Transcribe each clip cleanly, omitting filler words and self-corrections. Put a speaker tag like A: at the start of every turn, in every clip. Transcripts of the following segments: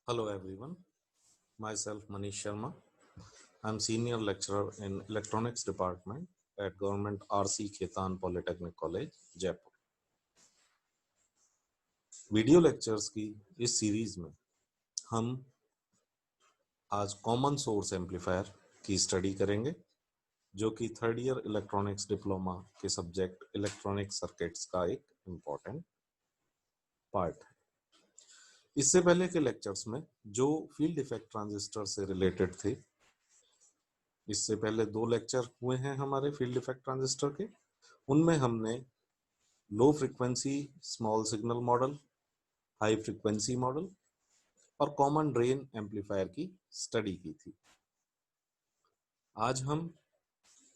A: Hello everyone, myself Manish Sharma. I'm senior lecturer in electronics department at Government RC Khetan Polytechnic College, Jaipur. Video lectures की इस series में हम आज common source amplifier की study करेंगे, जो कि थर्ड ईयर इलेक्ट्रॉनिक्स डिप्लोमा के सब्जेक्ट इलेक्ट्रॉनिक सर्किट्स का एक इम्पॉर्टेंट पार्ट है। इससे पहले के लेक्चर्स में जो फील्ड इफेक्ट ट्रांजिस्टर से रिलेटेड थे, इससे पहले 2 लेक्चर हुए हैं हमारे फील्ड इफेक्ट ट्रांजिस्टर के। उनमें हमने low frequency small signal model, high frequency model और कॉमन ड्रेन एम्पलीफायर की स्टडी की थी। आज हम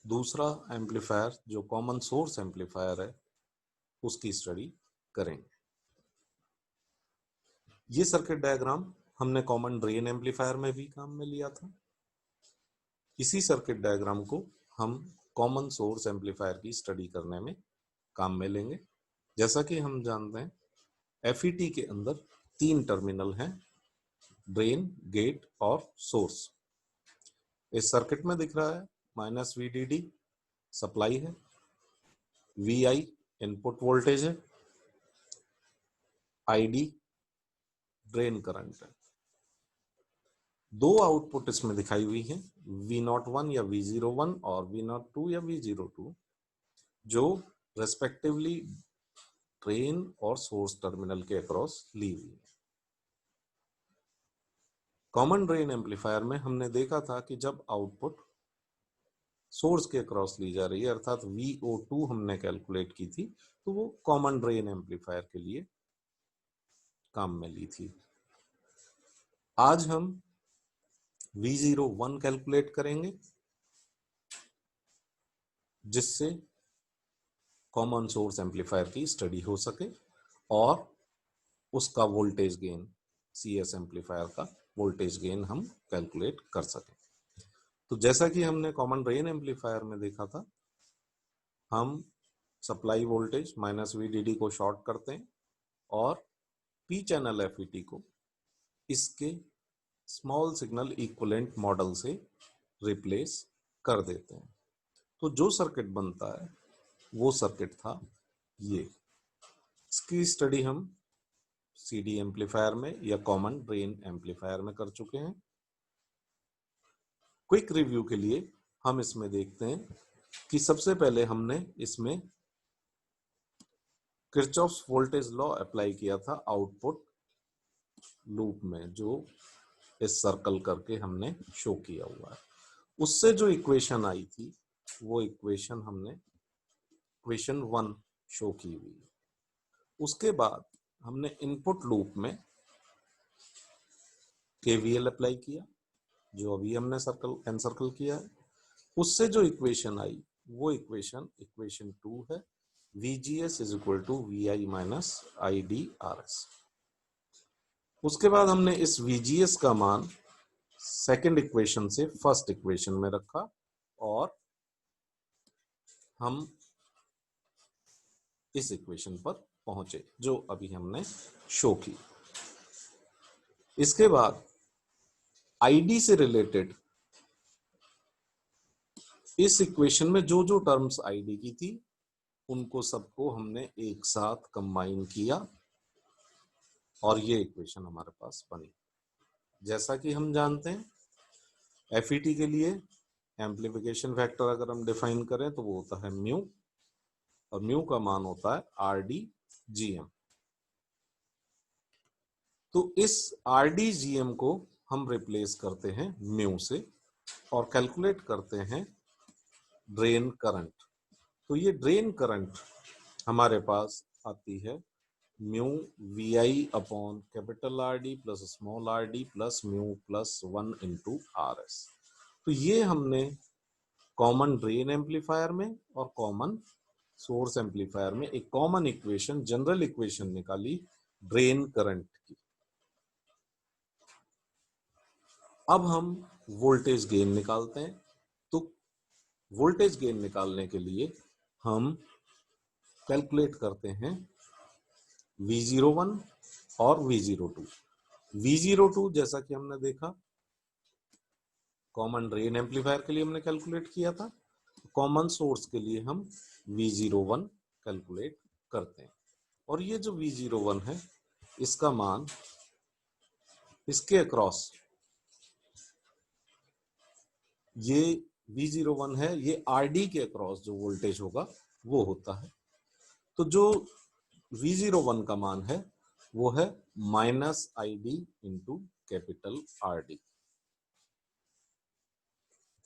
A: दूसरा एम्पलीफायर जो कॉमन सोर्स एम्पलीफायर है उसकी स्टडी करेंगे। ये सर्किट डायग्राम हमने कॉमन ड्रेन एम्पलीफायर में भी काम में लिया था। इसी सर्किट डायग्राम को हम कॉमन सोर्स एम्पलीफायर की स्टडी करने में काम में लेंगे। जैसा कि हम जानते हैं, FET के अंदर 3 टर्मिनल हैं, ड्रेन, गेट और सोर्स। इस सर्किट में दिख रहा है -VDD सप्लाई है, VI इनपुट वोल्टेज है, ID ड्रेन करंट है। 2 आउटपुट इसमें दिखाई हुई हैं, V01 या V01 और V02 या V02, जो रेस्पेक्टिवली ड्रेन और सोर्स टर्मिनल के अक्रॉस ली हुई है। कॉमन ड्रेन एम्पलीफायर में हमने देखा था कि जब आउटपुट सोर्स के अक्रॉस ली जा रही है, अर्थात VO2 हमने कैलकुलेट की थी, तो वो कॉमन ड्रेन एम्पलीफायर के लिए काम में ली थी। आज हम V01 कैलकुलेट करेंगे, जिससे कॉमन सोर्स एम्पलीफायर की स्टडी हो सके और उसका वोल्टेज गेन, CS एम्पलीफायर का वोल्टेज गेन हम कैलकुलेट कर सकें। तो जैसा कि हमने कॉमन ड्रेन एम्पलीफायर में देखा था, हम सप्लाई वोल्टेज -VDD को शॉर्ट करते हैं और P चैनल FET को इसके स्मॉल सिग्नल इक्विवेलेंट मॉडल से रिप्लेस कर देते हैं। तो जो सर्किट बनता है वो सर्किट था ये। इसकी स्टडी हम CD एम्पलीफायर में या कॉमन ड्रेन एम्पलीफायर में कर चुके हैं। क्विक रिव्यू के लिए हम इसमें देखते हैं कि सबसे पहले हमने इसमें किरचॉफ्स वोल्टेज लॉ अप्लाई किया था आउटपुट लूप में, जो इस सर्कल करके हमने शो किया हुआ है। उससे जो इक्वेशन आई थी वो इक्वेशन हमने इक्वेशन 1 शो की हुई है। उसके बाद हमने इनपुट लूप में KVL अप्लाई किया, जो अभी हमने एनसर्कल किया है। उससे जो इक्वेशन आई वो इक्वेशन 2 है, VGS = VI - IDRS। उसके बाद हमने इस VGS का मान सेकंड इक्वेशन से फर्स्ट इक्वेशन में रखा और हम इस इक्वेशन पर पहुंचे जो अभी हमने शो की। इसके बाद ID से रिलेटेड इस इक्वेशन में जो जो टर्म्स ID की थी उनको सबको हमने एक साथ कंबाइन किया और ये इक्वेशन हमारे पास बनी। जैसा कि हम जानते हैं, FET के लिए एम्प्लीफिकेशन फैक्टर अगर हम डिफाइन करें तो वो होता है म्यू, और म्यू का मान होता है RDGM। तो इस RDGM को हम रिप्लेस करते हैं म्यू से और कैलकुलेट करते हैं ड्रेन करंट। तो ये ड्रेन करंट हमारे पास आती है mu VI upon capital RD plus small RD plus mu plus 1 × RS। तो ये हमने कॉमन ड्रेन एम्पलीफायर में और कॉमन सोर्स एम्पलीफायर में एक कॉमन इक्वेशन, जनरल इक्वेशन निकाली ड्रेन करंट की। अब हम वोल्टेज गेन निकालते हैं। तो वोल्टेज गेन निकालने के लिए हम कैलकुलेट करते हैं V01 और V02। V02 जैसा कि हमने देखा कॉमन ड्रेन एम्पलीफायर के लिए हमने कैलकुलेट किया था, कॉमन सोर्स के लिए हम V01 कैलकुलेट करते हैं। और ये जो V01 है इसका मान इसके अक्रॉस, ये V01 है, ये RD के अक्रॉस जो वोल्टेज होगा वो होता है। तो जो V01 का मान है वो है -ID इंटू कैपिटल RD।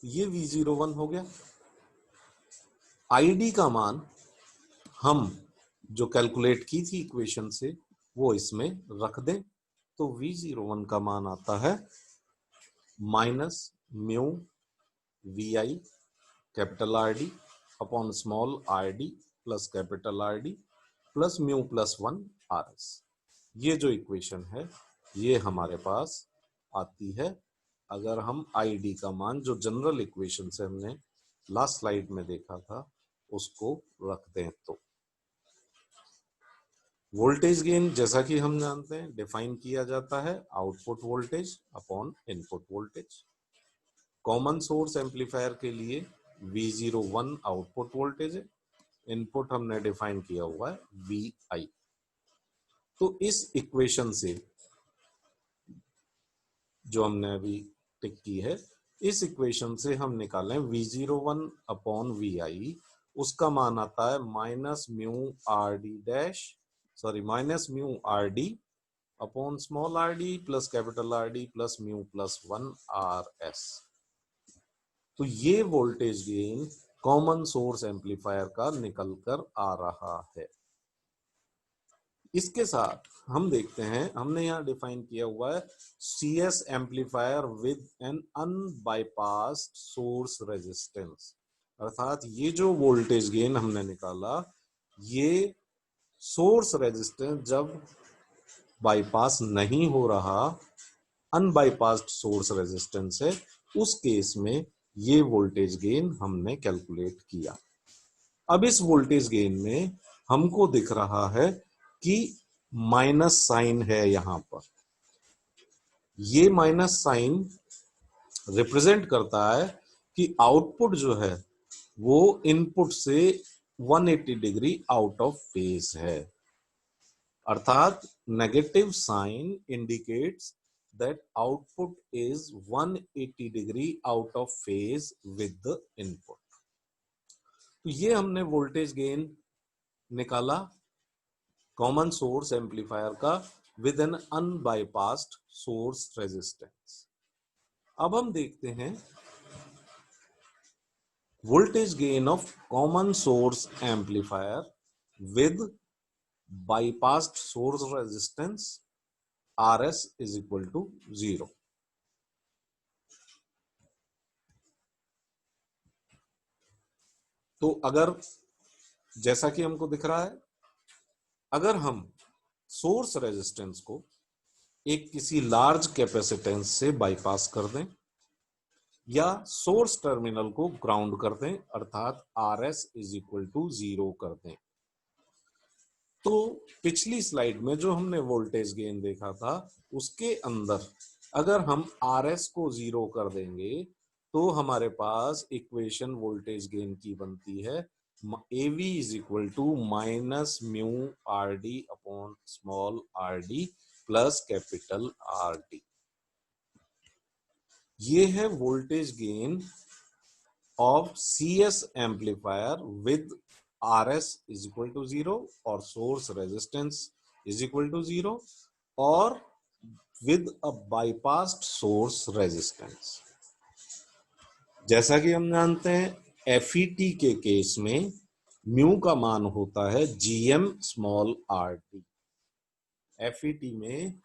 A: ये V01 हो गया। ID का मान हम जो कैलकुलेट की थी इक्वेशन से वो इसमें रख दें, तो V01 का मान आता है -μ VI capital RD upon small RD plus capital RD plus μ plus 1 RS। ये जो इक्वेशन है ये हमारे पास आती है अगर हम ID का मान जो जनरल इक्वेशन से हमने लास्ट स्लाइड में देखा था उसको रख दें। तो वोल्टेज गेन जैसा कि हम जानते हैं डिफाइन किया जाता है output voltage upon input voltage. Common source amplifier के लिए V01 आउटपुट वोल्टेज है, इनपुट हमने डिफाइन किया हुआ है VI। तो इस इक्वेशन से जो हमने अभी टिक की है, इस इक्वेशन से हम निकालें V01 अपॉन VI, उसका मान आता है -μ RD upon small RD plus capital RD plus μ plus 1 RS। तो ये voltage gain common source amplifier का निकल कर आ रहा है। इसके साथ हम देखते हैं, हमने यहाँ डिफाइन किया हुआ है CS amplifier with an unbypassed source resistance, अर्थात ये जो वोल्टेज गेन हमने निकाला ये सोर्स रेजिस्टेंस जब बाईपास नहीं हो रहा, अनबाईपास्ड सोर्स रेजिस्टेंस है, उस केस में ये वोल्टेज गेन हमने कैलकुलेट किया। अब इस वोल्टेज गेन में हमको दिख रहा है कि माइनस साइन है यहां पर। ये माइनस साइन रिप्रेजेंट करता है कि आउटपुट जो है वो इनपुट से 180 डिग्री आउट ऑफ फेज है, अर्थात negative sign indicates that output is 180 degree out of phase with the input। तो ये हमने वोल्टेज गेन निकाला कॉमन सोर्स एम्पलीफायर का with an unbypassed source resistance. अब हम देखते हैं voltage gain of common source amplifier with bypassed source resistance RS is equal to 0। तो अगर जैसा कि हमको दिख रहा है, अगर हम सोर्स रेजिस्टेंस को एक किसी लार्ज कैपेसिटेंस से बाईपास कर दें या सोर्स टर्मिनल को ग्राउंड कर दें अर्थात RS इज इक्वल टू 0 कर दें, तो पिछली स्लाइड में जो हमने वोल्टेज गेन देखा था उसके अंदर अगर हम RS को 0 कर देंगे तो हमारे पास इक्वेशन वोल्टेज गेन की बनती है AV is equal to -μ RD upon small RD plus capital RD। ये है voltage gain of CS amplifier with RS is equal to 0 और source resistance is equal to 0 और with a bypassed source resistance. जैसा कि हम जानते हैं FET के केस में म्यू का मान होता है GM स्मॉल RD। FET में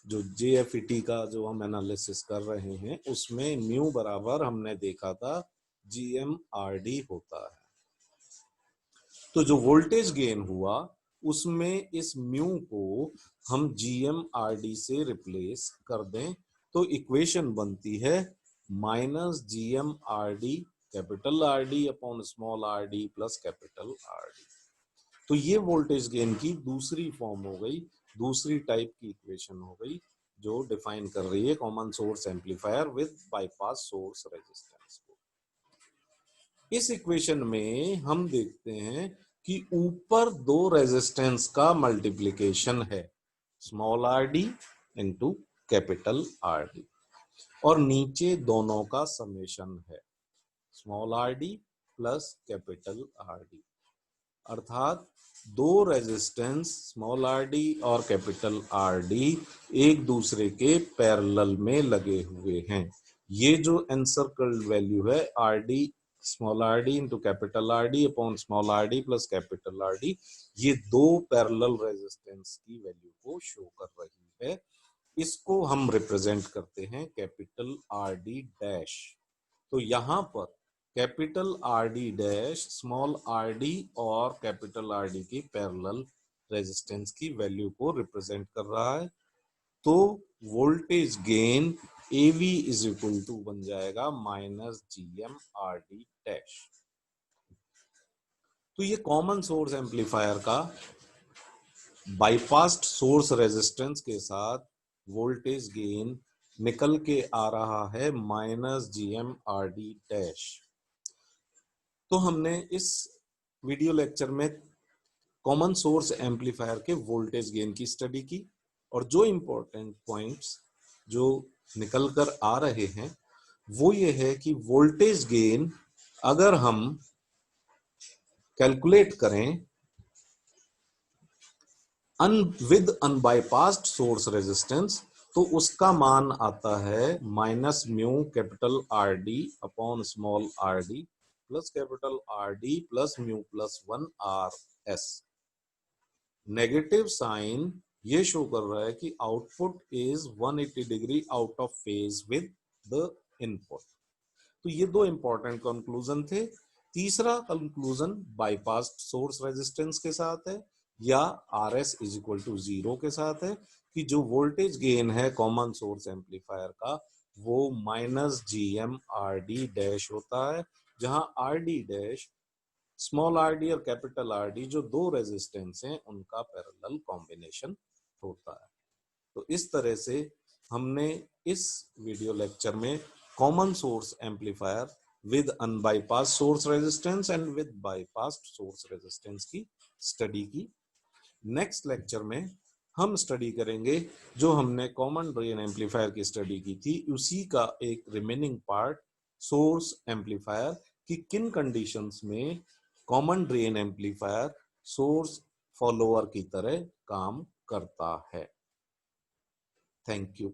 A: जो JFET का जो हम एनालिसिस कर रहे हैं उसमें म्यू बराबर हमने देखा था GM RD होता है। तो जो वोल्टेज गेन हुआ उसमें इस म्यू को हम GM RD से रिप्लेस कर दें तो इक्वेशन बनती है -GM RD capital RD upon small RD plus capital RD। तो ये वोल्टेज गेन की दूसरी फॉर्म हो गई दूसरी टाइप की इक्वेशन हो गई जो डिफाइन कर रही है common source amplifier with bypass source resistance को। इस इक्वेशन में हम देखते हैं कि ऊपर दो रेजिस्टेंस का मल्टीप्लिकेशन है, small R D into capital R D, और नीचे दोनों का समेशन है, small R D plus capital R D. अर्थात दो रेजिस्टेंस स्मॉल आर डी और कैपिटल आर डी एक दूसरे के पैरेलल में लगे हुए हैं। ये जो एनसर्कल्ड वैल्यू है R D small R D into capital R D upon small R D plus capital R D, ये दो पैरेलल रेजिस्टेंस की वैल्यू को शो कर रही है। इसको हम रिप्रेजेंट करते हैं कैपिटल आर डी डैश। तो यहां पर capital R D dash small R D और कैपिटल आर डी की पैरेलल रेजिस्टेंस की वैल्यू को रिप्रेजेंट कर रहा है। तो voltage gain AV is equal to बन जाएगा minus GM R D dash. तो ये कॉमन सोर्स एम्पलीफायर का बाईपास्ड सोर्स रेजिस्टेंस के साथ वोल्टेज गेन निकल के आ रहा है minus GM R D dash. तो हमने इस वीडियो लेक्चर में कॉमन सोर्स एम्पलीफायर के वोल्टेज गेन की स्टडी की, और जो इंपॉर्टेंट पॉइंट्स जो निकल कर आ रहे हैं वो ये है कि वोल्टेज गेन अगर हम कैलकुलेट करें विद अनबाईपास्ड सोर्स रेजिस्टेंस तो उसका मान आता है minus mu capital R D upon small R D plus capital R D plus mu plus 1 R S. Negative sign ये शो कर रहा है कि output is 180 degree out of phase with the input. तो ये दो इंपॉर्टेंट कंक्लूजन थे। तीसरा कंक्लूजन बाईपास्ड सोर्स रेजिस्टेंस के साथ है या RS इज इक्वल टू 0 के साथ है कि जो वोल्टेज गेन है कॉमन सोर्स एम्पलीफायर का वो minus GM R D dash होता है, जहां are D dash small R D और कैपिटल आर डी जो दो रेजिस्टेंस हैं उनका पैरेलल कॉम्बिनेशन होता है। तो इस तरह से हमने इस वीडियो लेक्चर में common source amplifier with unbypass source resistance and with bypassed source resistance की स्टडी की। नेक्स्ट लेक्चर में हम स्टडी करेंगे जो हमने कॉमन ड्रेन एम्पलीफायर की स्टडी की थी, उसी का एक रिमेनिंग पार्ट सोर्स एम्पलीफायर कि किन कंडीशंस में common drain amplifier source follower की तरह काम करता है। Thank you.